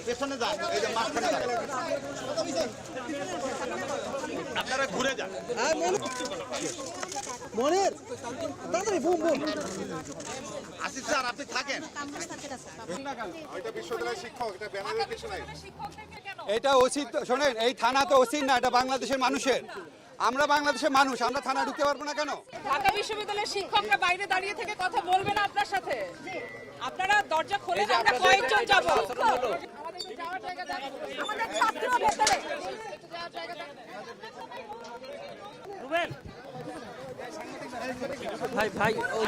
পেছনে যান, এই যে মাঝখানে যান। আপনারা ঘুরে যান। মনের তাড়াতাড়ি বুম বুম। আসিফ স্যার আপনি থাকেন। এটা ওসি শোনেন, এই থানা তো ওসির না, এটা বাংলাদেশের মানুষের। আমরা বাংলাদেশের মানুষ, আমরা থানা ঢুকতে পারবো না কেন? ঢাকা বিশ্ববিদ্যালয়ের শিক্ষকরা বাইরে দাঁড়িয়ে থেকে কথা বলবে না আপনার সাথে? আপনারা দরজা খোলেন, আমরা কয়েকজন যাব। আমাদের ছাত্র ভেতরে ভাই ভাই ওই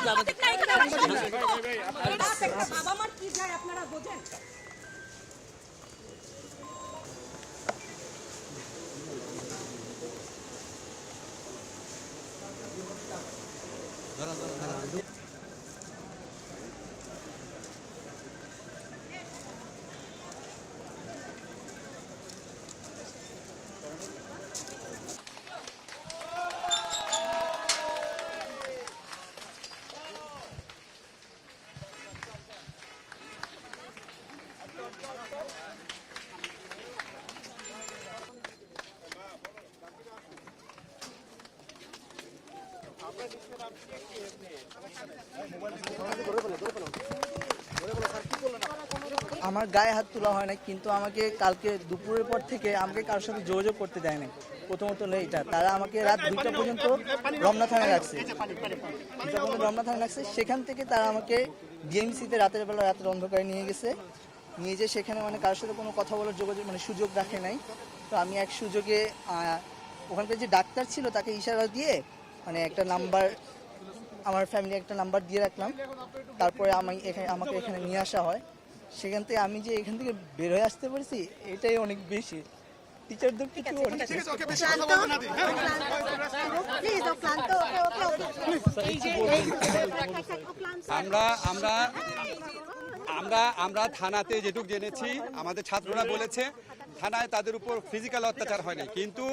বাবা মার কি যায় আপনারা বোঝেন? আমার গায়ে হাত তোলা হয় না, কিন্তু আমাকে কালকে দুপুরের পর থেকে আমাকে কারোর সাথে যোগাযোগ করতে দেয় না। প্রথমত এইটা, তারা আমাকে রাত 2টা পর্যন্ত রমনা থানায় রাখছে। রমনা থানায় রাখছে, সেখান থেকে তারা আমাকে ডিএমসিতে রাতের বেলা, রাতের অন্ধকারে নিয়ে গেছে। নিয়ে যে সেখানে মানে কারোর সাথে কোনো কথা বলার যোগাযোগ মানে সুযোগ রাখে নাই। তো আমি এক সুযোগে ওখানকার যে ডাক্তার ছিল তাকে ইশারা দিয়ে মানে একটা নাম্বার, আমার ফ্যামিলি একটা নাম্বার দিয়ে রাখলাম। তারপরে আমাকে এখানে নিয়ে আসা হয়। সেখান থেকে আমি যে এখান থেকে বের হয়ে আসতে পারছি, এটাই অনেক বেশি। টিচারদের কিছু আমরা আমরা আমরা আমরা থানাতে যেটুকু জেনেছি, আমাদের ছাত্ররা বলেছে থানায় তাদের উপর ফিজিক্যাল অত্যাচার হয় না, কিন্তু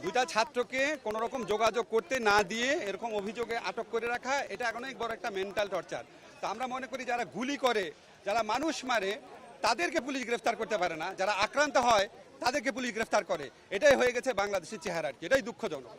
দুটা ছাত্রকে কোনো রকম যোগাযোগ করতে না দিয়ে এরকম অভিযোগে আটক করে রাখা, এটা অনেক বড় একটা মেন্টাল টর্চার। তো আমরা মনে করি যারা গুলি করে, যারা মানুষ মারে, তাদেরকে পুলিশ গ্রেফতার করতে পারে না, যারা আক্রান্ত হয় তাদেরকে পুলিশ গ্রেফতার করে। এটাই হয়ে গেছে বাংলাদেশের চেহারা, এটাই দুঃখজনক।